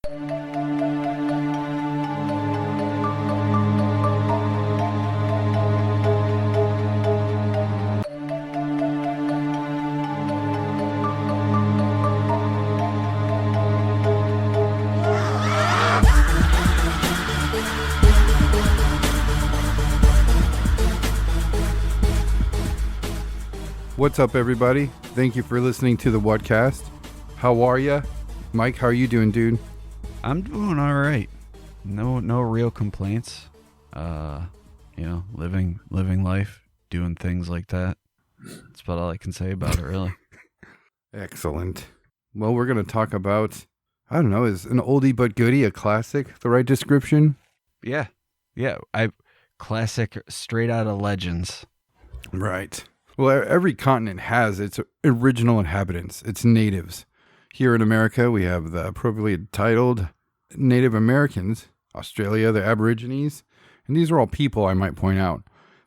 What's up, everybody? Thank you for listening to the Whatcast. How are ya? Mike, how are you doing, dude? I'm doing all right. No real complaints. Living life, doing things like that. That's about all I can say about it, really. Excellent. Well, we're going to talk about, I don't know, is an oldie but goodie a classic the right description? Yeah. Classic, straight out of Legends. Right. Well, every continent has its original inhabitants, its natives. Here in America, we have the appropriately titled Native Americans, Australia, the Aborigines, and these are all people, I might point out.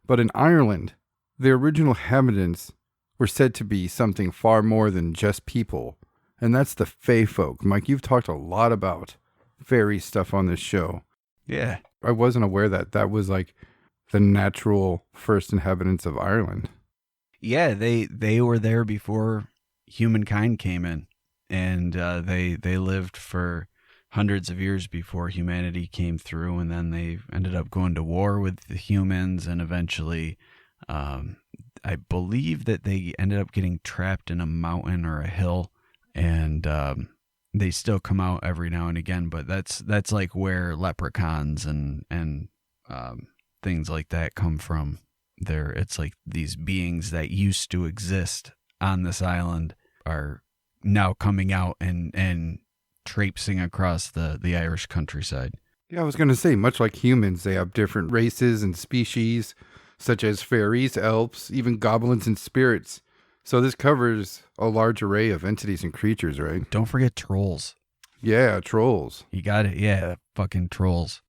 But in Ireland, the original inhabitants were said to be something far more than just people, and that's the Fey Folk. Mike, you've talked a lot about fairy stuff on this show. Yeah. I wasn't aware that was like the natural first inhabitants of Ireland. Yeah, they were there before humankind came in, and they lived for hundreds of years before humanity came through, and then they ended up going to war with the humans, and eventually, I believe that they ended up getting trapped in a mountain or a hill, and they still come out every now and again. But that's like where leprechauns and things like that come from. It's like these beings that used to exist on this island are now coming out and traipsing across the Irish countryside. Yeah, I was going to say, much like humans, they have different races and species, such as fairies, elves, even goblins and spirits. So this covers a large array of entities and creatures, right? Don't forget trolls. Yeah, trolls. You got it. Yeah, fucking trolls.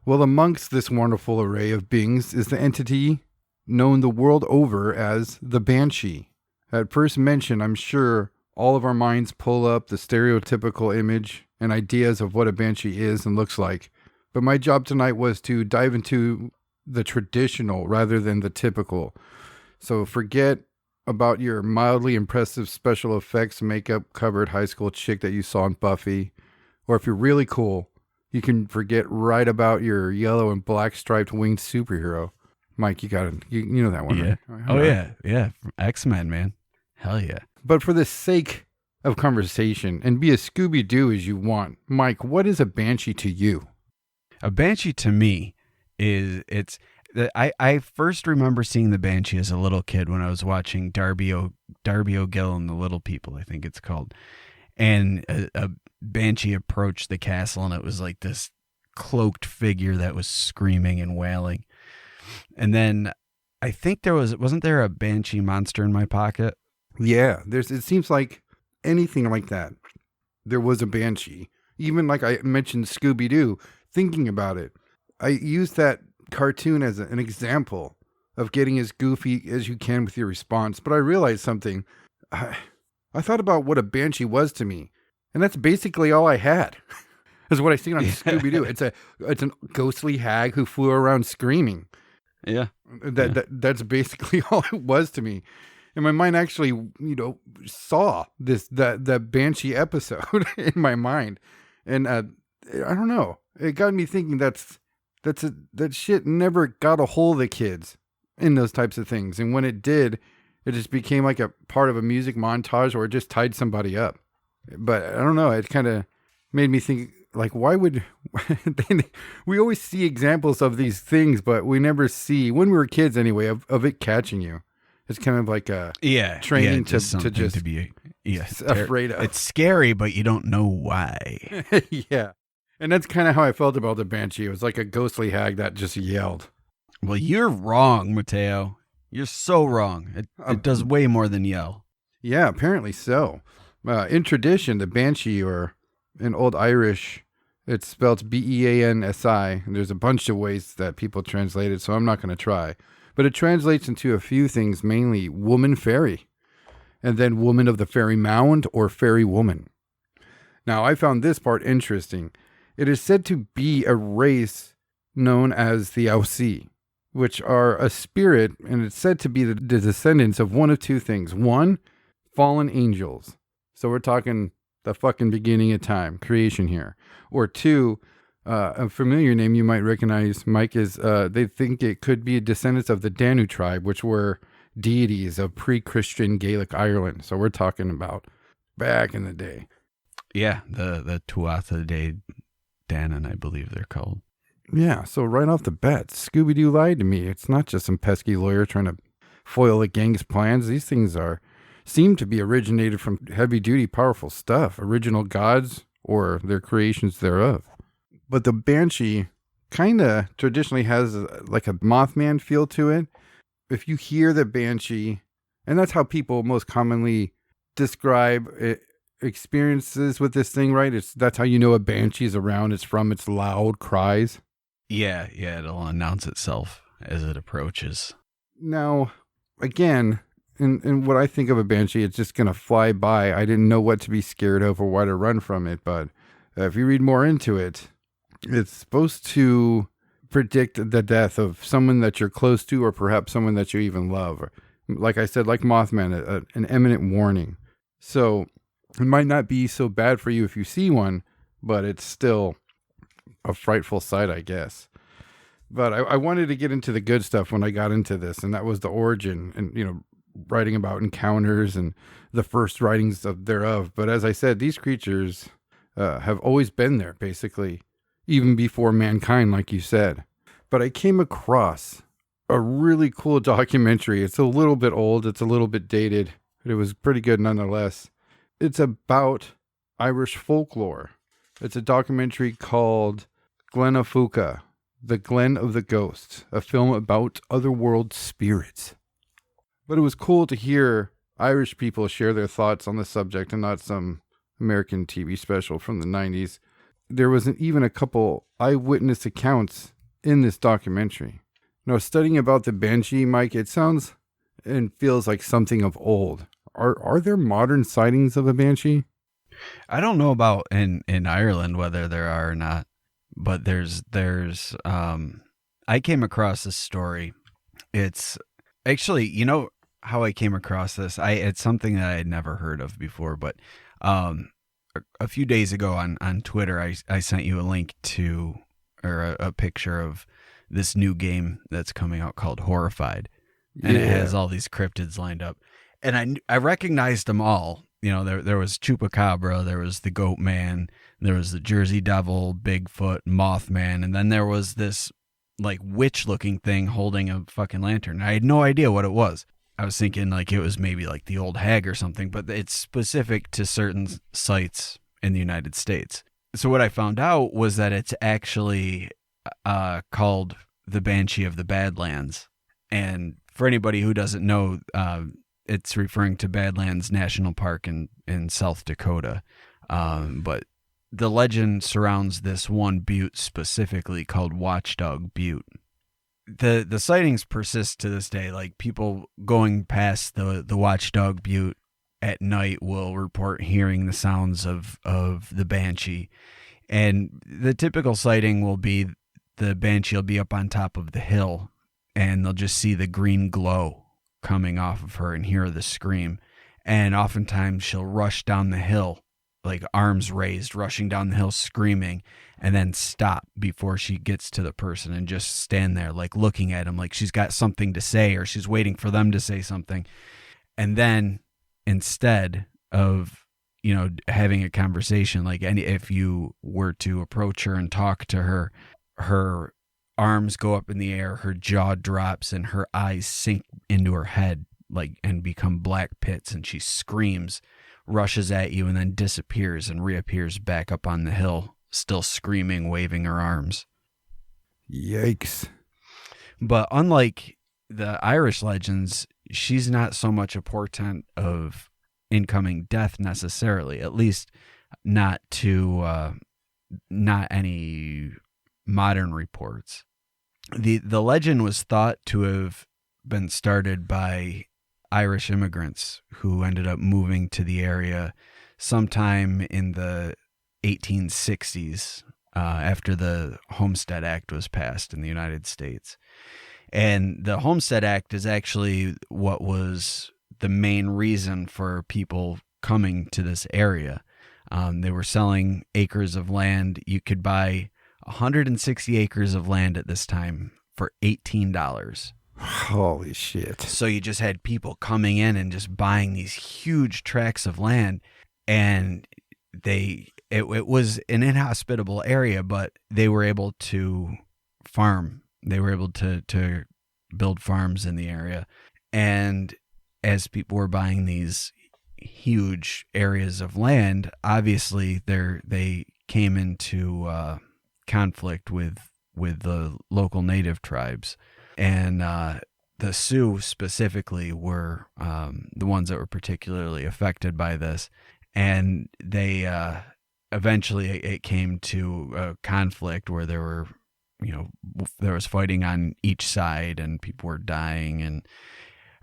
Well, amongst this wonderful array of beings is the entity known the world over as the Banshee. At first mention, I'm sure all of our minds pull up the stereotypical image and ideas of what a Banshee is and looks like. But my job tonight was to dive into the traditional rather than the typical. So forget about your mildly impressive special effects makeup covered high school chick that you saw in Buffy. Or if you're really cool, you can forget right about your yellow and black striped winged superhero. Mike, you got it. You know that one, Yeah. right? Oh, yeah. X-Men, man. Hell yeah. But for the sake of conversation, and be as Scooby-Doo as you want, Mike, what is a Banshee to you? A Banshee to me I first remember seeing the Banshee as a little kid when I was watching Darby O'Gill and the Little People, I think it's called. And a Banshee approached the castle, and it was like this cloaked figure that was screaming and wailing. And then I think wasn't there a Banshee monster in my pocket? Yeah, it seems like anything like that. There was a Banshee. Even like I mentioned Scooby-Doo, thinking about it, I used that cartoon as an example of getting as goofy as you can with your response. But I realized something. I thought about what a Banshee was to me, and that's basically all I had. Is what I seen on Scooby-Doo. It's a ghostly hag who flew around screaming. Yeah. That's basically all it was to me. And my mind actually, saw that Banshee episode in my mind. And I don't know. It got me thinking that shit never got a hold of the kids in those types of things. And when it did, it just became like a part of a music montage or it just tied somebody up. But I don't know. It kind of made me think, like, why would we always see examples of these things, but we never see, when we were kids anyway, of it catching you. It's kind of like a training to just be afraid of. It's scary, but you don't know why. Yeah. And that's kind of how I felt about the Banshee. It was like a ghostly hag that just yelled. Well, you're wrong, Mateo. You're so wrong. It does way more than yell. Yeah, apparently so. In tradition, the Banshee, or in Old Irish, it's spelled Beansi, and there's a bunch of ways that people translate it, so I'm not going to try. But it translates into a few things, mainly woman fairy, and then woman of the fairy mound or fairy woman. Now, I found this part interesting. It is said to be a race known as the Aussie, which are a spirit, and it's said to be the descendants of one of two things. One, fallen angels. So we're talking the fucking beginning of time, creation here. Or two, a familiar name you might recognize, Mike, is they think it could be descendants of the Danu tribe, which were deities of pre-Christian Gaelic Ireland. So we're talking about back in the day. Yeah, the Tuatha De Danann, I believe they're called. Yeah, so right off the bat, Scooby-Doo lied to me. It's not just some pesky lawyer trying to foil the gang's plans. These things seem to be originated from heavy-duty, powerful stuff, original gods or their creations thereof. But the Banshee kind of traditionally has like a Mothman feel to it. If you hear the Banshee, and that's how people most commonly describe it, experiences with this thing, right? That's how you know a Banshee's around. It's from its loud cries. Yeah, it'll announce itself as it approaches. Now, again, in what I think of a Banshee, it's just going to fly by. I didn't know what to be scared of or why to run from it, but if you read more into it, it's supposed to predict the death of someone that you're close to or perhaps someone that you even love. Like I said, like Mothman, an imminent warning. So it might not be so bad for you if you see one, but it's still a frightful sight, I guess. But I wanted to get into the good stuff when I got into this, and that was the origin and, writing about encounters and the first writings thereof. But as I said, these creatures have always been there, basically, even before mankind, like you said. But I came across a really cool documentary. It's a little bit old. It's a little bit dated, but it was pretty good nonetheless. It's about Irish folklore. It's a documentary called Glenafuca, The Glen of the Ghosts, a film about otherworld spirits. But it was cool to hear Irish people share their thoughts on the subject and not some American TV special from the 90s. There was even a couple eyewitness accounts in this documentary. Now, studying about the Banshee, Mike, it sounds and feels like something of old. Are there modern sightings of a Banshee? I don't know about in Ireland whether there are or not, but there's I came across this story. It's actually, how I came across this? It's something that I had never heard of before, but a few days ago on Twitter, I sent you a link to, or a picture of this new game that's coming out called Horrified. And It has all these cryptids lined up. And I recognized them all. There was Chupacabra, there was the Goat Man, there was the Jersey Devil, Bigfoot, Mothman, and then there was this like witch-looking thing holding a fucking lantern. I had no idea what it was. I was thinking like it was maybe like the old hag or something, but it's specific to certain sites in the United States. So what I found out was that it's actually called the Banshee of the Badlands. And for anybody who doesn't know, it's referring to Badlands National Park in South Dakota. But the legend surrounds this one butte specifically called Watchdog Butte. The sightings persist to this day. Like people going past the Watchdog Butte at night will report hearing the sounds of the Banshee. And the typical sighting will be the Banshee will be up on top of the hill and they'll just see the green glow coming off of her and hear the scream. And oftentimes she'll rush down the hill, like arms raised, rushing down the hill screaming, and then stop before she gets to the person and just stand there like looking at him like she's got something to say or she's waiting for them to say something. And then instead of, having a conversation, like if you were to approach her and talk to her, her arms go up in the air, her jaw drops, and her eyes sink into her head and become black pits, and she screams, rushes at you, and then disappears and reappears back up on the hill, still screaming, waving her arms. Yikes. But unlike the Irish legends, she's not so much a portent of incoming death necessarily, at least not to not any modern reports. The legend was thought to have been started by Irish immigrants who ended up moving to the area sometime in the 1860s, after the Homestead Act was passed in the United States. And the Homestead Act is actually what was the main reason for people coming to this area. They were selling acres of land. You could buy 160 acres of land at this time for $18. Holy shit. So you just had people coming in and just buying these huge tracts of land, and it was an inhospitable area, but they were able to farm. They were able to build farms in the area. And as people were buying these huge areas of land, obviously they came into conflict with the local native tribes. And the Sioux specifically were the ones that were particularly affected by this. And they eventually it came to a conflict where there was fighting on each side and people were dying. And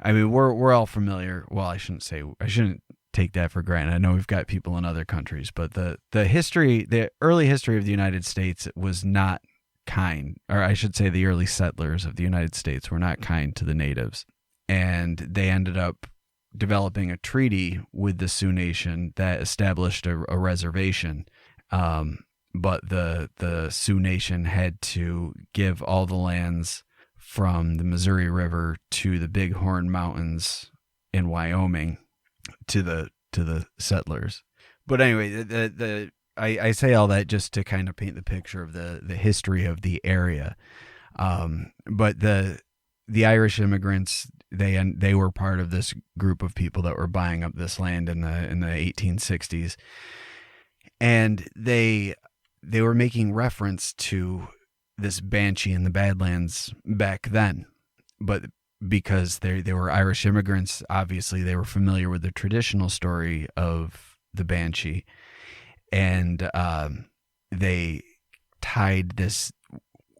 I mean, we're all familiar. Well, I shouldn't take that for granted. I know we've got people in other countries, but the early history of the United States was not kind, or I should say the early settlers of the United States were not kind to the natives. And they ended up developing a treaty with the Sioux Nation that established a reservation. But the Sioux Nation had to give all the lands from the Missouri River to the Bighorn Mountains in Wyoming to the settlers. But anyway, I say all that just to kind of paint the picture of the history of the area. But the Irish immigrants, they were part of this group of people that were buying up this land in the 1860s, and they were making reference to this Banshee in the Badlands back then. But because they were Irish immigrants, obviously they were familiar with the traditional story of the Banshee. And they tied this,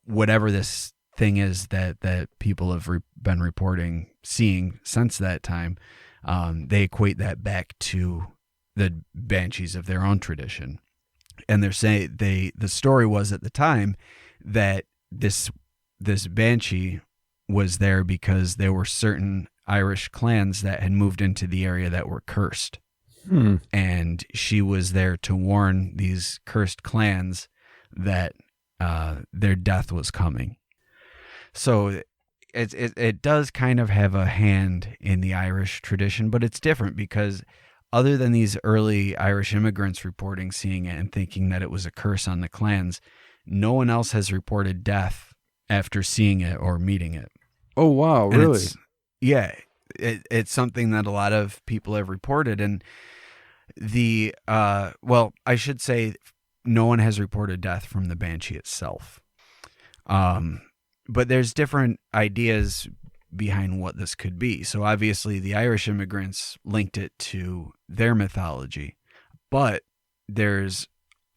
whatever this thing is that people have been reporting seeing since that time, they equate that back to the Banshees of their own tradition. And they're saying the story was at the time that this Banshee was there because there were certain Irish clans that had moved into the area that were cursed. And she was there to warn these cursed clans that their death was coming. So it does kind of have a hand in the Irish tradition, but it's different because other than these early Irish immigrants reporting seeing it and thinking that it was a curse on the clans, no one else has reported death after seeing it or meeting it. Oh, wow. And really? It's something that a lot of people have reported. And I should say no one has reported death from the Banshee itself. But there's different ideas behind what this could be. So obviously the Irish immigrants linked it to their mythology, but there's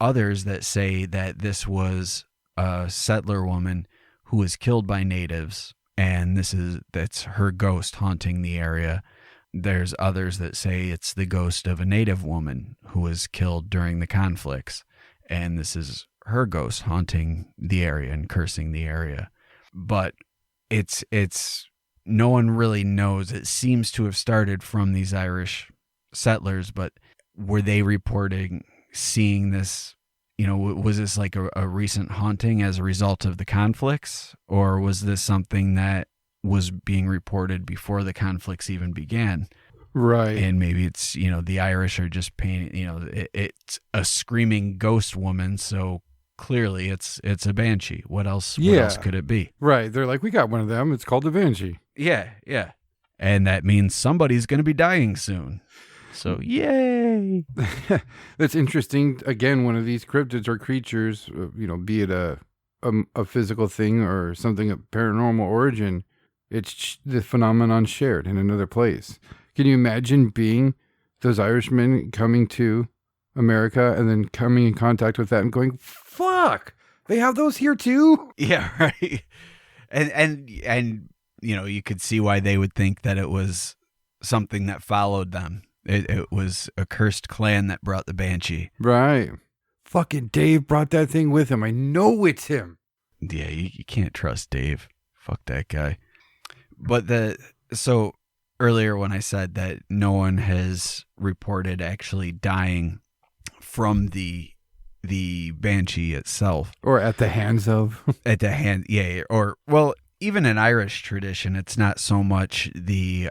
others that say that this was a settler woman who was killed by natives, and that's her ghost haunting the area. There's others that say it's the ghost of a native woman who was killed during the conflicts, and this is her ghost haunting the area and cursing the area. But it's no one really knows. It seems to have started from these Irish settlers, but were they reporting seeing this? Was this like a recent haunting as a result of the conflicts, or was this something that was being reported before the conflicts even began? Right. And maybe it's, the Irish are just painting, it's a screaming ghost woman, so clearly it's a banshee. What else could it be? Right. They're like, we got one of them. It's called the Banshee. Yeah. And that means somebody's going to be dying soon. So, yay. That's interesting. Again, one of these cryptids or creatures, be it a physical thing or something of paranormal origin, it's the phenomenon shared in another place. Can you imagine being those Irishmen coming to America and then coming in contact with that and going, fuck, they have those here too? Yeah, right. And you could see why they would think that it was something that followed them. It was a cursed clan that brought the Banshee. Right. Fucking Dave brought that thing with him. I know it's him. Yeah, you can't trust Dave. Fuck that guy. But so earlier when I said that no one has reported actually dying from the Banshee itself, or at the hands of, or well, even in Irish tradition, it's not so much the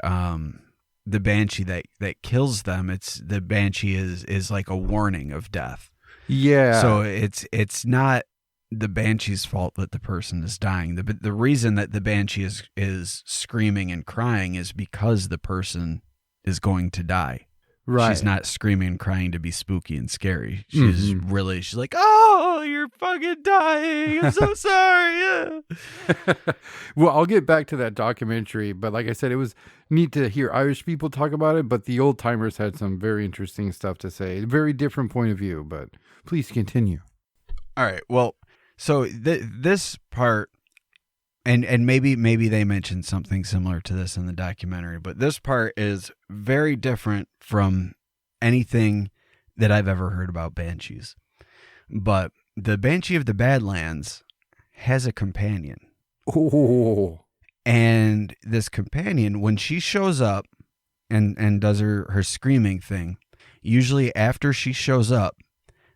Banshee that kills them. It's the Banshee is like a warning of death. Yeah. So it's not the Banshee's fault that the person is dying. The reason that the Banshee is screaming and crying is because the person is going to die. Right. She's not screaming and crying to be spooky and scary. She's like, oh, you're fucking dying. I'm so sorry. Well, I'll get back to that documentary, but like I said, it was neat to hear Irish people talk about it, but the old timers had some very interesting stuff to say. A very different point of view, but please continue. All right. Well, so this part, and maybe they mentioned something similar to this in the documentary, but this part is very different from anything that I've ever heard about banshees. But the Banshee of the Badlands has a companion. Oh. And this companion, when she shows up and does her screaming thing, usually after she shows up,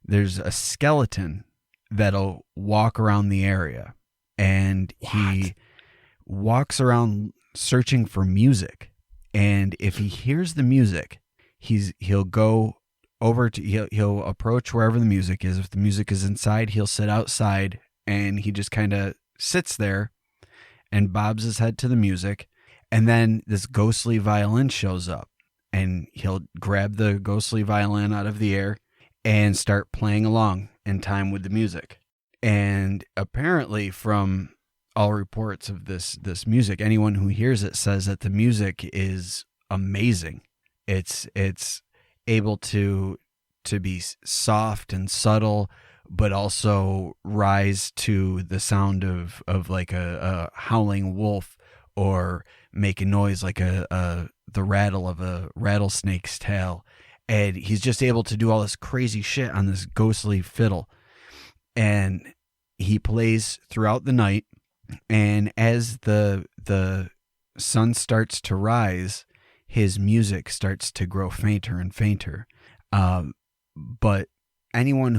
there's a skeleton that'll walk around the area. And he walks around searching for music. And if he hears the music, he'll go over to, he'll approach wherever the music is. If the music is inside, he'll sit outside, and he just kind of sits there and bobs his head to the music. And then this ghostly violin shows up, and he'll grab the ghostly violin out of the air and start playing along in time with the music. And apparently, from all reports of this music, anyone who hears it says that the music is amazing. It's able to be soft and subtle, but also rise to the sound of like a howling wolf, or make a noise like the rattle of a rattlesnake's tail. And he's just able to do all this crazy shit on this ghostly fiddle. And he plays throughout the night. And as the sun starts to rise, his music starts to grow fainter and fainter. But anyone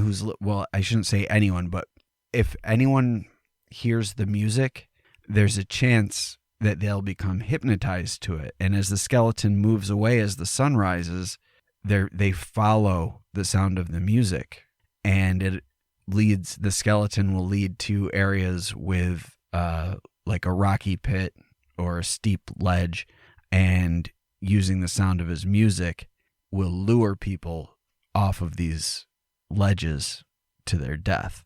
I shouldn't say anyone, but if anyone hears the music, there's a chance that they'll become hypnotized to it. And as the skeleton moves away as the sun rises, they follow the sound of the music, and the skeleton will lead to areas with like a rocky pit or a steep ledge, and using the sound of his music will lure people off of these ledges to their death.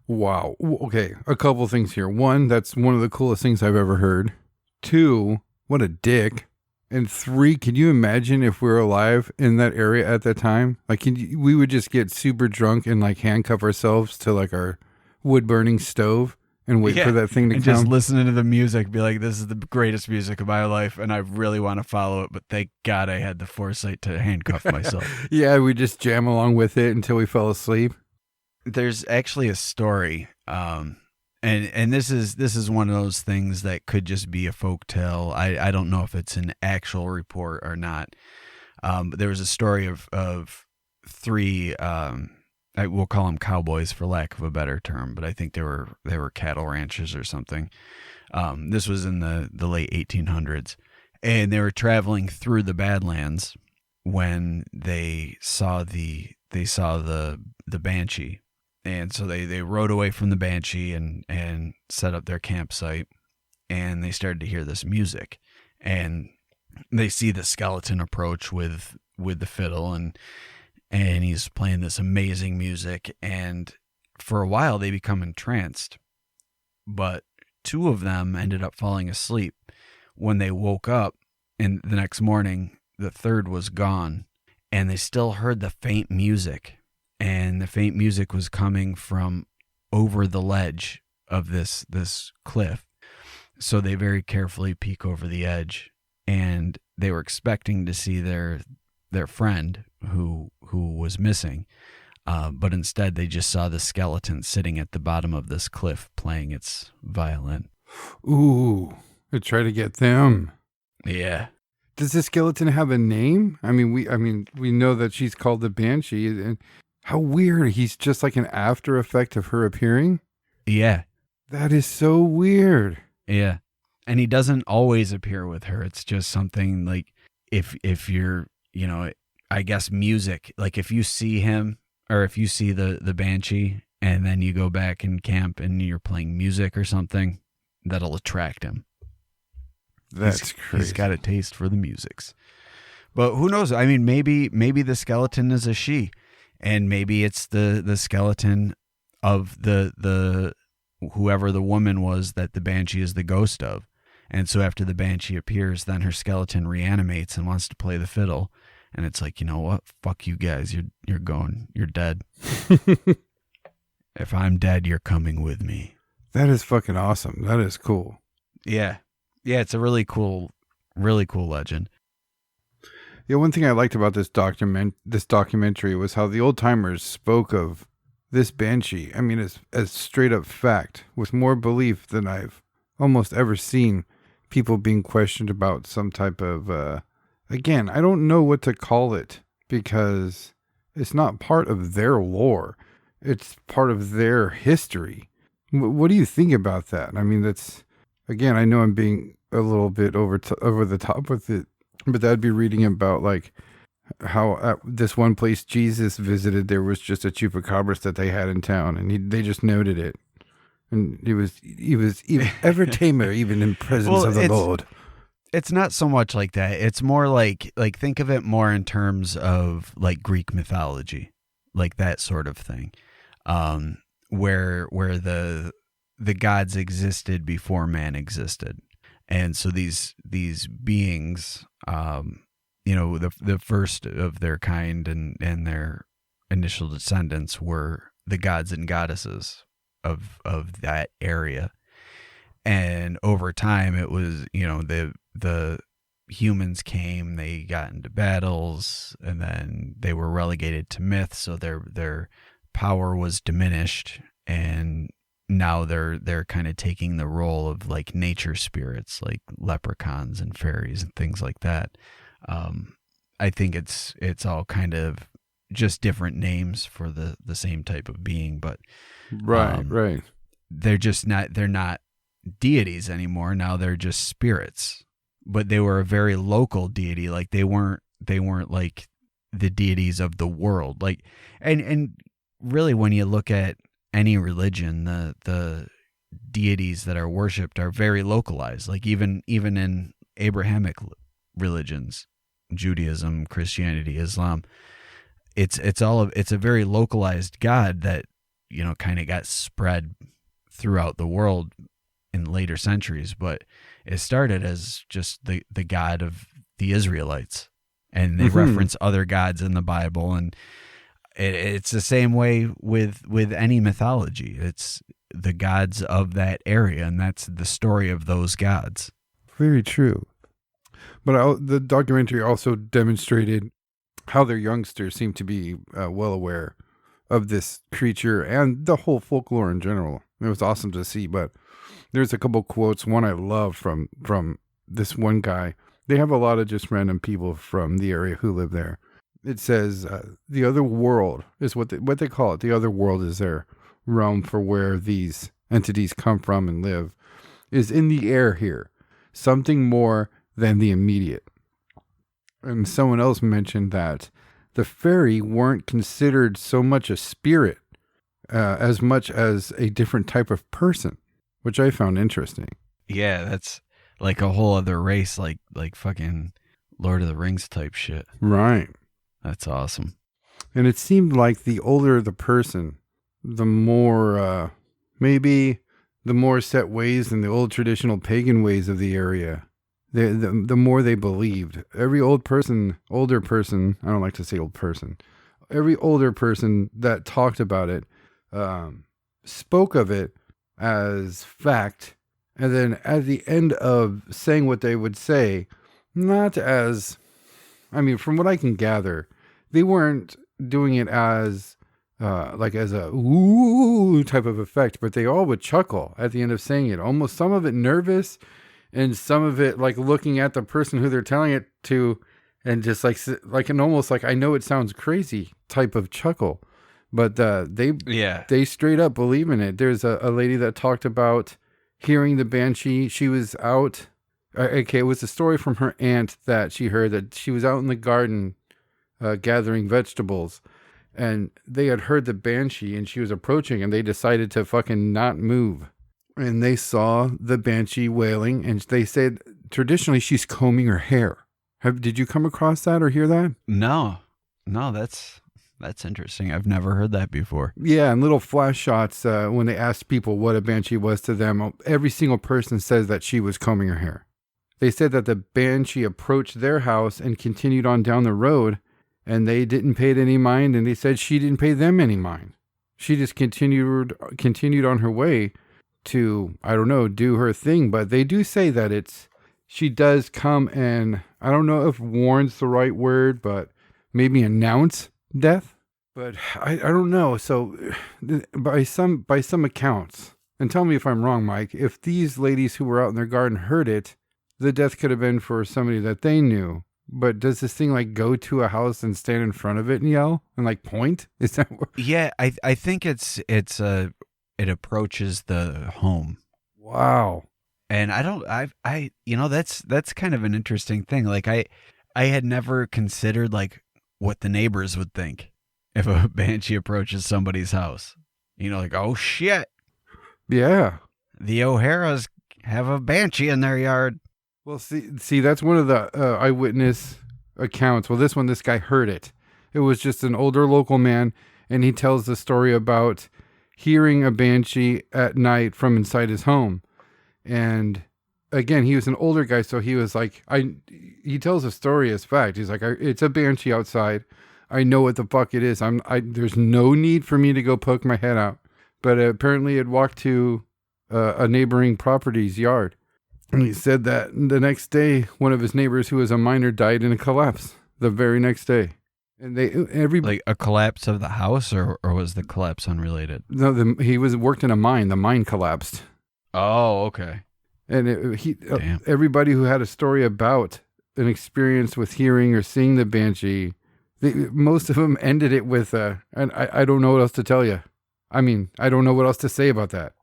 Wow. Okay, a couple things here. One, that's one of the coolest things I've ever heard. Two, what a dick. And three, can you imagine if we were alive in that area at that time? Like, we would just get super drunk and like handcuff ourselves to like our wood burning stove and wait for that thing to come. Just listening to the music, be like, this is the greatest music of my life, and I really want to follow it, but thank God I had the foresight to handcuff myself. Yeah, we just jam along with it until we fell asleep. There's actually a story, and this is one of those things that could just be a folktale. I don't know if it's an actual report or not. But there was a story of three, I will call them cowboys for lack of a better term, but I think they were cattle ranchers or something. This was in the late 1800s, and they were traveling through the Badlands when they saw the Banshee. And so they rode away from the Banshee and set up their campsite, and they started to hear this music, and they see the skeleton approach with the fiddle, and he's playing this amazing music, and for a while they become entranced, but two of them ended up falling asleep. When they woke up and the next morning, the third was gone, and they still heard the faint music. And the faint music was coming from over the ledge of this cliff. So they very carefully peek over the edge, and they were expecting to see their friend who was missing. But instead, they just saw the skeleton sitting at the bottom of this cliff playing its violin. Ooh, I try to get them. Yeah. Does the skeleton have a name? I mean, we know that she's called the Banshee. And how weird! He's just like an after effect of her appearing. Yeah. That is so weird. Yeah. And he doesn't always appear with her. It's just something like if you're, I guess music, like if you see him or if you see the Banshee and then you go back in camp and you're playing music or something, that'll attract him. That's crazy. He's got a taste for the musics. But who knows? I mean, maybe the skeleton is a she, and maybe it's the skeleton of the whoever the woman was that the Banshee is the ghost of. And so after the Banshee appears, then her skeleton reanimates and wants to play the fiddle. And it's like, you know what? Fuck you guys. You're going. You're dead. If I'm dead, you're coming with me. That is fucking awesome. That is cool. Yeah. Yeah, it's a really cool legend. Yeah, one thing I liked about this documentary was how the old timers spoke of this Banshee. I mean, as straight up fact, with more belief than I've almost ever seen people being questioned about some type of, again, I don't know what to call it because it's not part of their lore. It's part of their history. What do you think about that? I mean, that's, again, I know I'm being a little bit over the top with it, but that'd be reading about like how at this one place Jesus visited, there was just a chupacabras that they had in town, and they just noted it, and he was even ever tamer, even in presence of the Lord. It's not so much like that. It's more like think of it more in terms of like Greek mythology, like that sort of thing, where the gods existed before man existed. And so these beings, the first of their kind and their initial descendants were the gods and goddesses of that area. And over time, it was, the humans came, they got into battles, and then they were relegated to myth. So their power was diminished, and now they're kind of taking the role of like nature spirits, like leprechauns and fairies and things like that. I think it's all kind of just different names for the same type of being, but right. They're not deities anymore. Now they're just spirits, but they were a very local deity. Like they weren't like the deities of the world. Like, and really when you look at any religion, the deities that are worshipped are very localized. Like even in Abrahamic religions, Judaism, Christianity, Islam, it's a very localized God that, kind of got spread throughout the world in later centuries. But it started as just the God of the Israelites, and they reference other gods in the Bible, and it's the same way with any mythology. It's the gods of that area, and that's the story of those gods. Very true. But the documentary also demonstrated how their youngsters seem to be well aware of this creature and the whole folklore in general. It was awesome to see, but there's a couple quotes. One I love from this one guy. They have a lot of just random people from the area who live there. It says the other world is what they call it. The other world is their realm for where these entities come from and live, is in the air here, something more than the immediate. And someone else mentioned that the fairy weren't considered so much a spirit as much as a different type of person, which I found interesting. Yeah, that's like a whole other race, like fucking Lord of the Rings type shit. Right. That's awesome. And it seemed like the older the person, the more, maybe the more set ways in the old traditional pagan ways of the area, the more they believed. Every older person, I don't like to say old person, every older person that talked about it, spoke of it as fact. And then at the end of saying what they would say, not as, I mean, from what I can gather, they weren't doing it as like as a ooh type of effect, but they all would chuckle at the end of saying it. Almost some of it nervous, and some of it like looking at the person who they're telling it to, and just like an almost like I know it sounds crazy type of chuckle, but they straight up believe in it. There's a lady that talked about hearing the banshee. She was out. Okay, it was a story from her aunt that she heard that she was out in the garden gathering vegetables, and they had heard the banshee and she was approaching, and they decided to fucking not move. And they saw the banshee wailing, and they said traditionally she's combing her hair. Did you come across that or hear that? No, that's interesting. I've never heard that before. Yeah, and little flash shots when they asked people what a banshee was to them, every single person says that she was combing her hair. They said that the banshee approached their house and continued on down the road, and they didn't pay it any mind, and they said she didn't pay them any mind. She just continued on her way to, I don't know, do her thing. But they do say that she does come and, I don't know if warn's the right word, but maybe announce death. But I don't know. So by some accounts, and tell me if I'm wrong, Mike, if these ladies who were out in their garden heard it, the death could have been for somebody that they knew. But does this thing like go to a house and stand in front of it and yell and like point? Is that what? Yeah, I think it approaches the home. Wow. And that's kind of an interesting thing. Like I had never considered like what the neighbors would think if a banshee approaches somebody's house. Like, oh shit. Yeah. The O'Haras have a banshee in their yard. Well, see, that's one of the eyewitness accounts. Well, this guy heard it. It was just an older local man, and he tells the story about hearing a banshee at night from inside his home. And again, he was an older guy, so he was like, he tells a story as fact. He's like, it's a banshee outside. I know what the fuck it is. There's no need for me to go poke my head out. But apparently it walked to a neighboring property's yard. And he said that the next day, one of his neighbors who was a miner died in a collapse the very next day. And like a collapse of the house, or was the collapse unrelated? No, he worked in a mine. The mine collapsed. Oh, okay. And everybody who had a story about an experience with hearing or seeing the banshee, most of them ended it with, and I don't know what else to tell you. I mean, I don't know what else to say about that.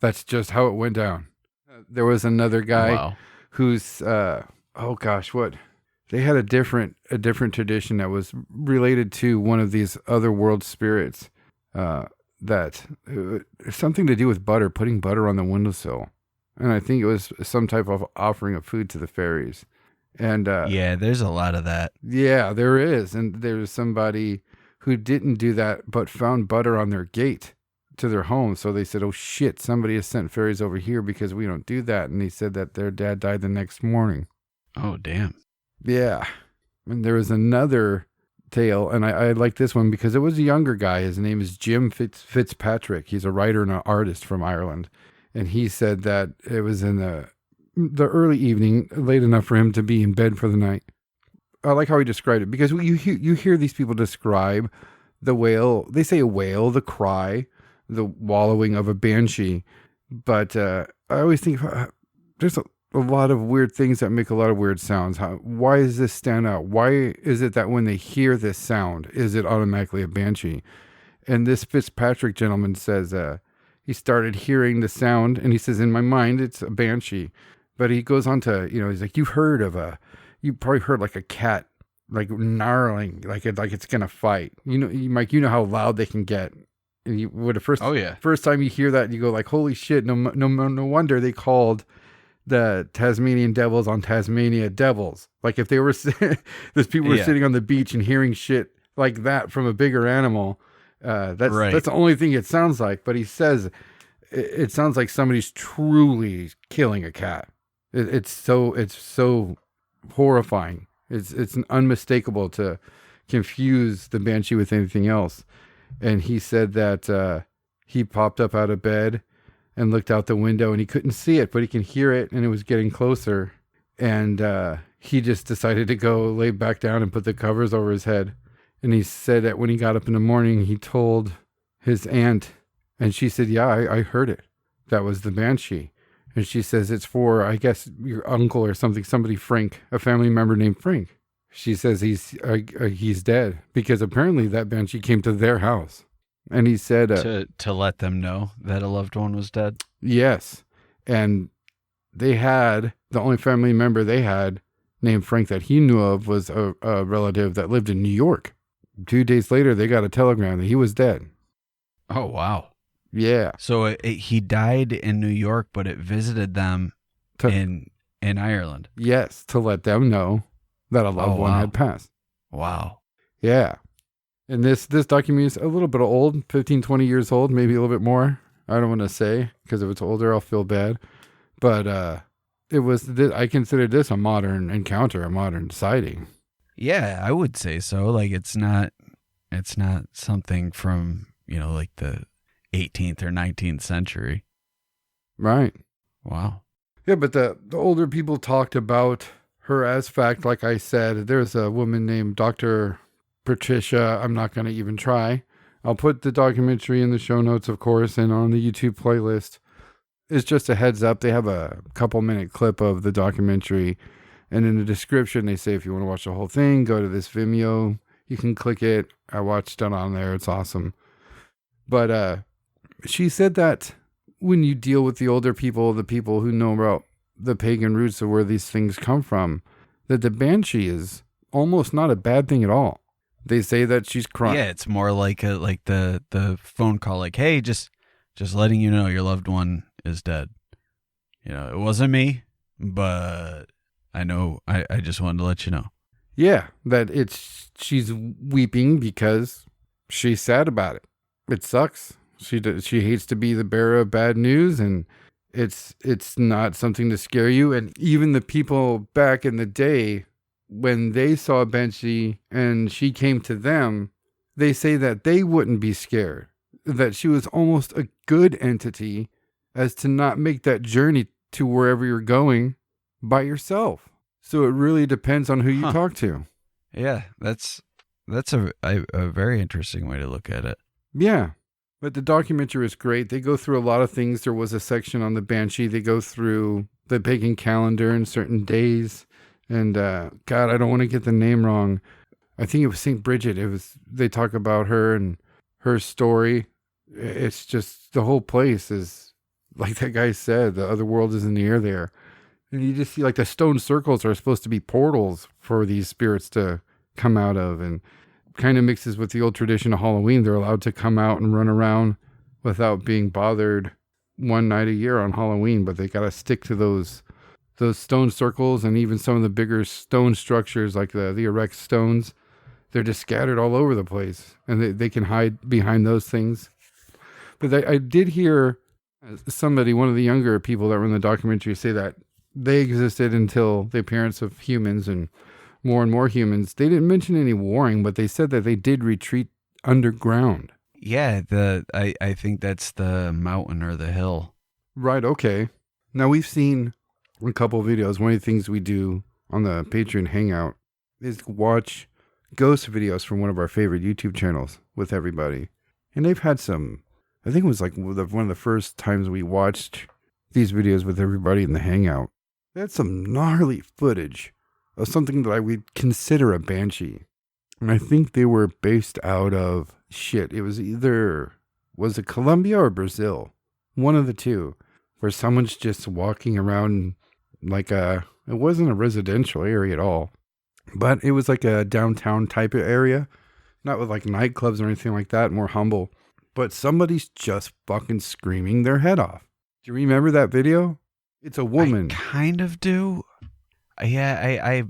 That's just how it went down. There was another guy who's, what? They had a different tradition that was related to one of these other world spirits, that something to do with butter, putting butter on the windowsill. And I think it was some type of offering of food to the fairies. And yeah, there's a lot of that. Yeah, there is. And there's somebody who didn't do that, but found butter on their gate to their home. So they said, oh shit, somebody has sent fairies over here because we don't do that. And he said that their dad died the next morning. Oh, damn. Yeah. And there was another tale, and I like this one because it was a younger guy. His name is Jim Fitzpatrick. He's a writer and an artist from Ireland. And he said that it was in the early evening, late enough for him to be in bed for the night. I like how he described it, because you hear these people describe the wail. They say a wail, the cry, the wallowing of a banshee. But I always think there's a lot of weird things that make a lot of weird sounds. Why does this stand out? Why is it that when they hear this sound, is it automatically a banshee? And this Fitzpatrick gentleman says he started hearing the sound, and he says, in my mind, it's a banshee. But he goes on to, he's like, you probably heard like a cat, like gnarling, like it's going to fight. Mike, you know how loud they can get. And first time you hear that, you go like, holy shit, no wonder they called the Tasmanian devils on Tasmania devils. Like if they were, those people were sitting on the beach and hearing shit like that from a bigger animal, that's the only thing it sounds like. But he says it sounds like somebody's truly killing a cat. It's so horrifying. It's unmistakable to confuse the banshee with anything else. And he said that he popped up out of bed and looked out the window, and he couldn't see it, but he can hear it, and it was getting closer. And he just decided to go lay back down and put the covers over his head. And he said that when he got up in the morning, he told his aunt, and she said, yeah, I heard it. That was the Banshee. And she says, it's for, I guess, your uncle or something, somebody, Frank, a family member named Frank. She says he's dead because apparently that Banshee came to their house. And he said... to let them know that a loved one was dead? Yes. And they had, the only family member they had named Frank that he knew of was a relative that lived in New York. 2 days later, they got a telegram that he was dead. Oh, wow. Yeah. So he died in New York, but it visited them in Ireland. Yes, to let them know that a loved one had passed. Wow. Yeah. And this documentary is a little bit old, 15, 20 years old, maybe a little bit more. I don't want to say, because if it's older, I'll feel bad. But I consider this a modern encounter, a modern sighting. Yeah, I would say so. Like it's not something from, like the 18th or 19th century. Right. Wow. Yeah, but the older people talked about her as fact. Like I said, there's a woman named Dr. Patricia. I'm not going to even try. I'll put the documentary in the show notes, of course, and on the YouTube playlist. It's just a heads up. They have a couple-minute clip of the documentary. And in the description, they say if you want to watch the whole thing, go to this Vimeo. You can click it. I watched it on there. It's awesome. But she said that when you deal with the older people, the people who know about the pagan roots of where these things come from, that the Banshee is almost not a bad thing at all. They say that she's crying. Yeah, it's more like the phone call, like, hey, just letting you know your loved one is dead. It wasn't me, but I know I just wanted to let you know. Yeah, that she's weeping because she's sad about it. It sucks. She hates to be the bearer of bad news, and it's not something to scare you. And even the people back in the day, when they saw Banshee and she came to them, they say that they wouldn't be scared, that she was almost a good entity as to not make that journey to wherever you're going by yourself. So it really depends on who you talk to. Yeah, that's a very interesting way to look at it. Yeah. But the documentary is great. They go through a lot of things. There was a section on the Banshee. They go through the pagan calendar and certain days. And God, I don't want to get the name wrong. I think it was St. Bridget. They talk about her and her story. It's just, the whole place is, like that guy said, the other world is in the air there. And you just see like the stone circles are supposed to be portals for these spirits to come out of, and kind of mixes with the old tradition of Halloween. They're allowed to come out and run around without being bothered one night a year on Halloween, but they got to stick to those stone circles, and even some of the bigger stone structures like the erect stones. They're just scattered all over the place, and they can hide behind those things. But I did hear somebody, one of the younger people that were in the documentary, say that they existed until the appearance of humans and more humans. They didn't mention any warring, but they said that they did retreat underground. Yeah, I think that's the mountain or the hill. Right, okay. Now we've seen a couple of videos. One of the things we do on the Patreon Hangout is watch ghost videos from one of our favorite YouTube channels with everybody. And they've had some, I think it was like one of the first times we watched these videos with everybody in the Hangout. They had some gnarly footage of something that I would consider a Banshee. And I think they were based out of, it was was it Colombia or Brazil? One of the two, where someone's just walking around like it wasn't a residential area at all, but it was like a downtown type of area, not with like nightclubs or anything like that, more humble. But somebody's just fucking screaming their head off. Do you remember that video? It's a woman. I kind of do. Yeah, I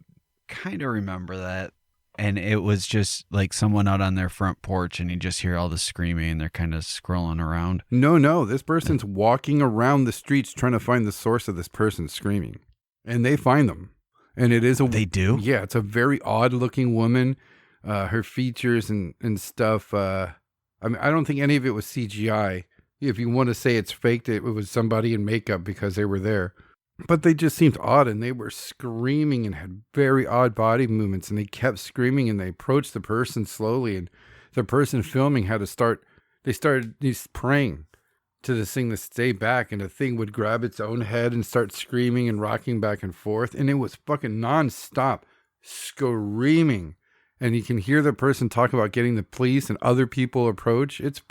kind of remember that. And it was just like someone out on their front porch, and you just hear all the screaming, and they're kind of scrolling around. No. This person's walking around the streets trying to find the source of this person screaming. And they find them. And it is They do? Yeah, it's a very odd looking woman. Her features and stuff. I don't think any of it was CGI. If you want to say it's faked, it was somebody in makeup because they were there. But they just seemed odd, and they were screaming and had very odd body movements, and they kept screaming, and they approached the person slowly, and the person filming had to start, they started praying to this thing to stay back, and the thing would grab its own head and start screaming and rocking back and forth, and it was fucking nonstop screaming, and you can hear the person talk about getting the police and other people approach. It's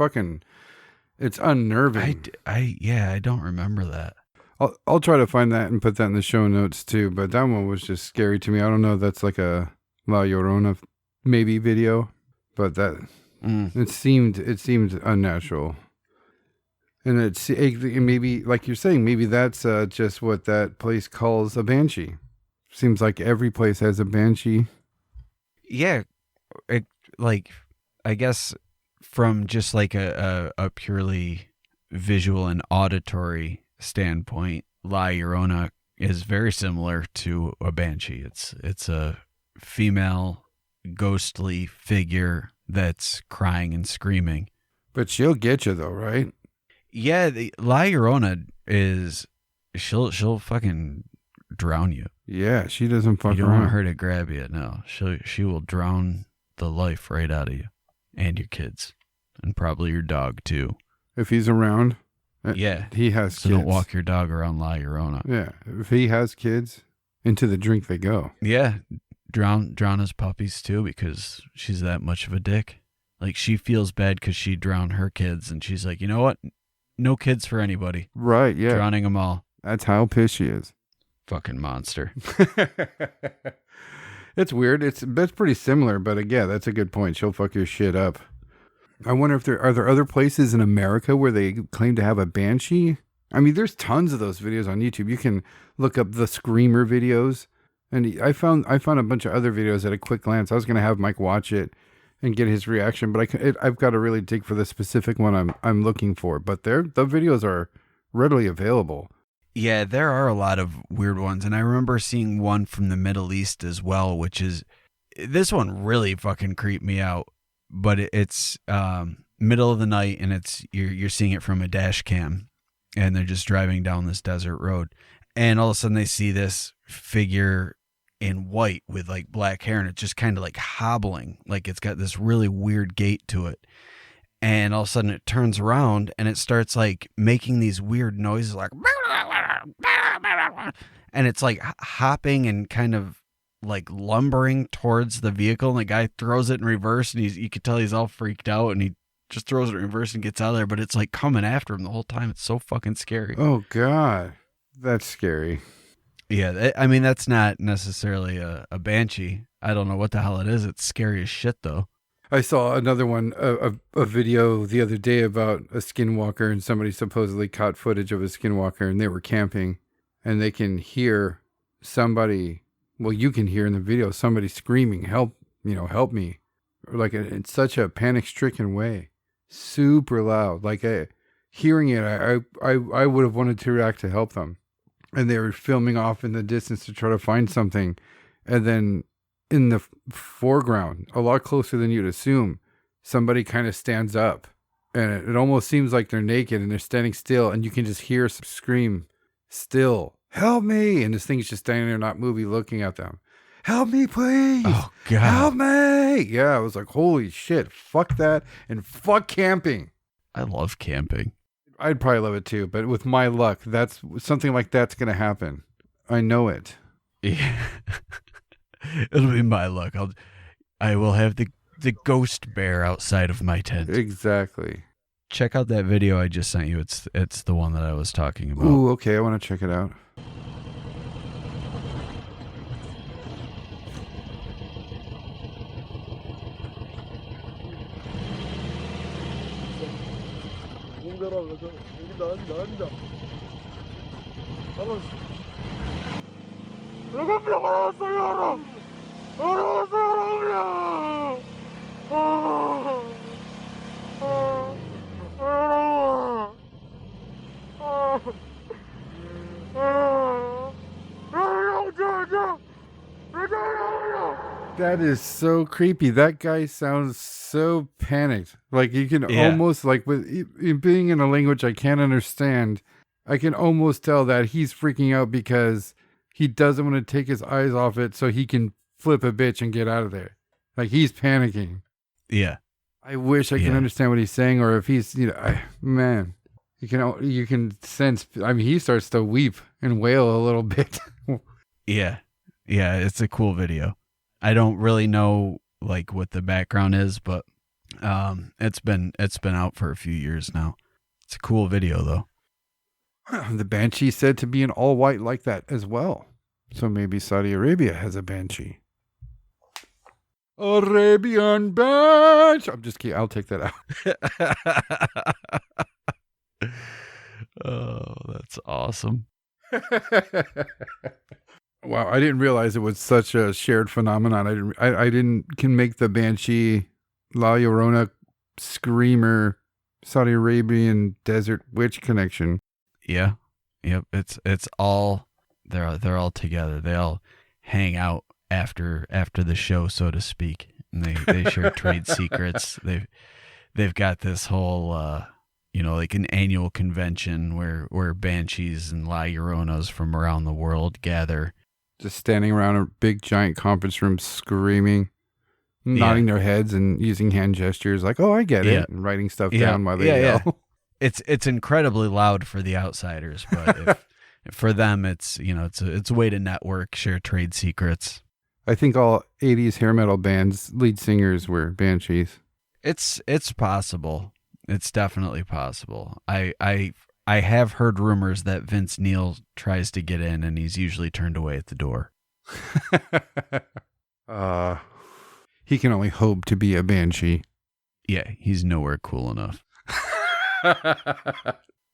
unnerving. I don't remember that. I'll try to find that and put that in the show notes too, but that one was just scary to me. I don't know if that's like a La Llorona maybe video, but that it seemed unnatural. And maybe, like you're saying, maybe that's just what that place calls a banshee. Seems like every place has a banshee. Yeah, I guess from just like a purely visual and auditory standpoint, La Llorona is very similar to a banshee. It's a female ghostly figure that's crying and screaming. But she'll get you though, right? Yeah, La Llorona she'll fucking drown you. Yeah, she doesn't fuck around. You don't want her to grab you. No, she will drown the life right out of you and your kids and probably your dog too. If he's around. Yeah. He has so kids. Don't walk your dog around La Llorona. Yeah. If he has kids, into the drink they go. Yeah. Drown his puppies too because she's that much of a dick. Like she feels bad because she drowned her kids and she's like, you know what? No kids for anybody. Right, yeah. Drowning them all. That's how pissed she is. Fucking monster. It's weird. That's pretty similar, but again, that's a good point. She'll fuck your shit up. I wonder if are there other places in America where they claim to have a banshee? I mean, there's tons of those videos on YouTube. You can look up the screamer videos, and I found a bunch of other videos at a quick glance. I was gonna have Mike watch it and get his reaction, but I've got to really dig for the specific one I'm looking for. But the videos are readily available. Yeah, there are a lot of weird ones, and I remember seeing one from the Middle East as well, which is this one really fucking creeped me out. But it's middle of the night, and it's you're seeing it from a dash cam, and they're just driving down this desert road, and all of a sudden they see this figure in white with like black hair, and it's just kind of like hobbling, like it's got this really weird gait to it, and all of a sudden it turns around and it starts like making these weird noises, like, and it's like hopping and kind of like lumbering towards the vehicle, and the guy throws it in reverse, and you could tell he's all freaked out, and he just throws it in reverse and gets out of there, but it's like coming after him the whole time. It's so fucking scary. Oh God, that's scary. Yeah, I mean, that's not necessarily a banshee. I don't know what the hell it is. It's scary as shit though. I saw another one, a video the other day about a skinwalker, and somebody supposedly caught footage of a skinwalker, and they were camping, and they can hear somebody. Well, you can hear in the video somebody screaming, "Help! Help me!" Like in such a panic-stricken way, super loud. Like hearing it, I would have wanted to react to help them, and they were filming off in the distance to try to find something, and then in the foreground, a lot closer than you'd assume, somebody kind of stands up, and it almost seems like they're naked and they're standing still, and you can just hear some scream, "Still, help me!" And this thing's just standing there, not moving, looking at them. "Help me, please! Oh God, help me!" Yeah, I was like, holy shit, fuck that, and fuck camping. I love camping. I'd probably love it too, but with my luck, that's something like that's gonna happen. I know it. Yeah. It'll be my luck. I will have the ghost bear outside of my tent. Exactly. Check out that video I just sent you. It's the one that I was talking about. Ooh, okay. I want to check it out. That is so creepy. That guy sounds so panicked. Like you can almost, like, with being in a language I can't understand, I can almost tell that he's freaking out because he doesn't want to take his eyes off it so he can flip a bitch and get out of there. Like, he's panicking. Yeah. I wish I can understand what he's saying, or if he's, man, you can sense, I mean, he starts to weep and wail a little bit. Yeah. Yeah, it's a cool video. I don't really know like what the background is, but it's been out for a few years now. It's a cool video though. The Banshee said to be an all white like that as well. So maybe Saudi Arabia has a Banshee. Arabian Banshee. I'm just kidding. I'll take that out. Oh, that's awesome. Wow, I didn't realize it was such a shared phenomenon. I can make the Banshee, La Llorona, Screamer, Saudi Arabian desert witch connection. Yeah. Yep. It's all they're all together. They all hang out after the show, so to speak. And they share trade secrets. They've got this whole like an annual convention where Banshees and La Lloronas from around the world gather. Just standing around a big giant conference room screaming, nodding their heads and using hand gestures like, oh, I get it, and writing stuff down while they yell. Yeah. It's incredibly loud for the outsiders, but for them, it's a way to network, share trade secrets. I think all 80s hair metal bands lead singers were Banshees. It's possible. It's definitely possible. I have heard rumors that Vince Neil tries to get in, and he's usually turned away at the door. He can only hope to be a Banshee. Yeah, he's nowhere cool enough.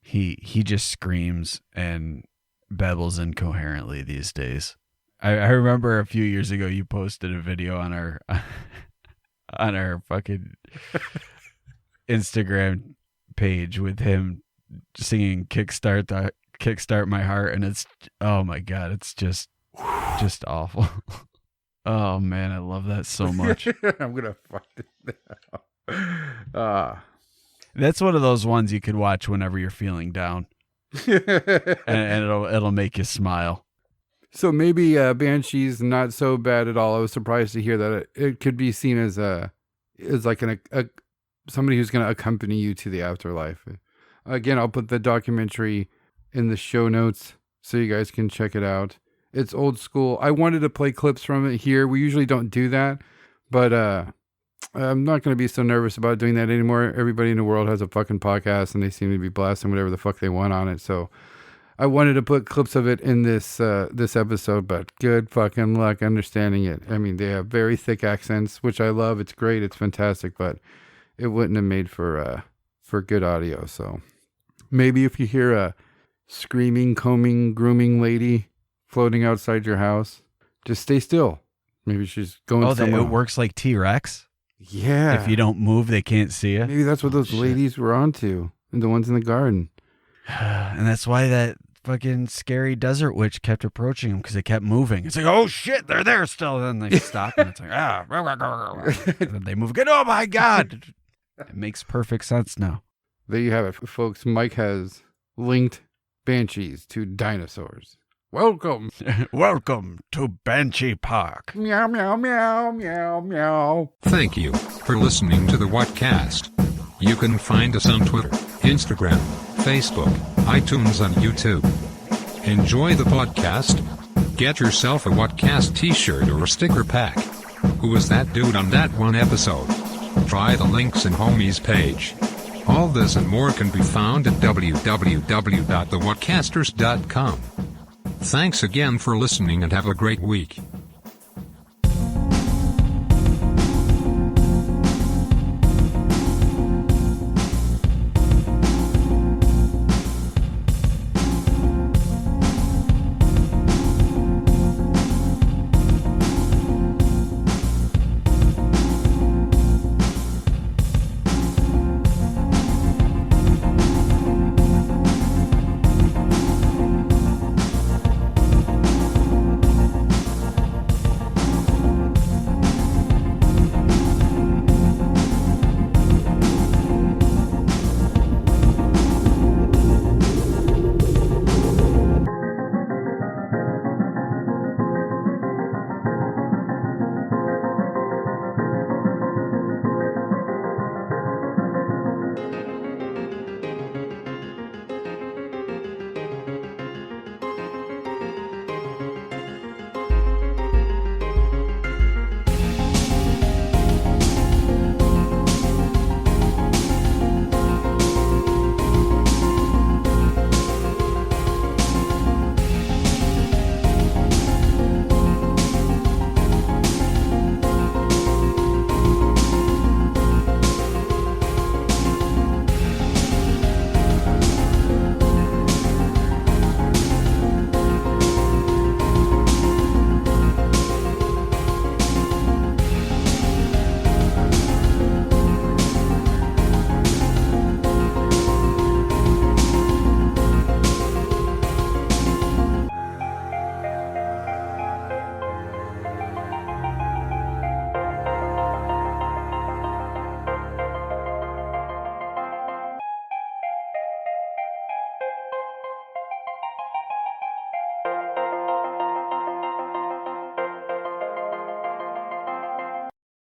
He just screams and babbles incoherently these days. I remember a few years ago you posted a video on our fucking Instagram page with him singing Kickstart My Heart, and it's, oh my God, it's just awful. Oh man, I love that so much. I'm gonna find it now. That's one of those ones you could watch whenever you're feeling down, and it'll make you smile. So maybe Banshee's not so bad at all. I was surprised to hear that it could be seen as like somebody who's going to accompany you to the afterlife. Again, I'll put the documentary in the show notes so you guys can check it out. It's old school. I wanted to play clips from it here. We usually don't do that, but I'm not going to be so nervous about doing that anymore. Everybody in the world has a fucking podcast, and they seem to be blasting whatever the fuck they want on it. So I wanted to put clips of it in this episode, but good fucking luck understanding it. I mean, they have very thick accents, which I love. It's great. It's fantastic, but it wouldn't have made for good audio. So maybe if you hear a screaming, combing, grooming lady floating outside your house, just stay still. Maybe she's going somewhere. It works like T-Rex? Yeah. If you don't move, they can't see you. Maybe that's what those ladies were onto, and the ones in the garden. And that's why that fucking scary desert witch kept approaching him, because they kept moving. It's like, oh shit, they're there still. And then they stop, and it's like, and then they move again. Oh my God. It makes perfect sense now. There you have it, folks. Mike has linked Banshees to dinosaurs. Welcome. Welcome to Banshee Park. Meow, meow, meow, meow, meow. Thank you for listening to the Whatcast. You can find us on Twitter, Instagram, Facebook, iTunes, and YouTube. Enjoy the podcast. Get yourself a Whatcast t-shirt or a sticker pack. Who was that dude on that one episode? Try the links in Homie's page. All this and more can be found at www.thewhatcasters.com. Thanks again for listening and have a great week.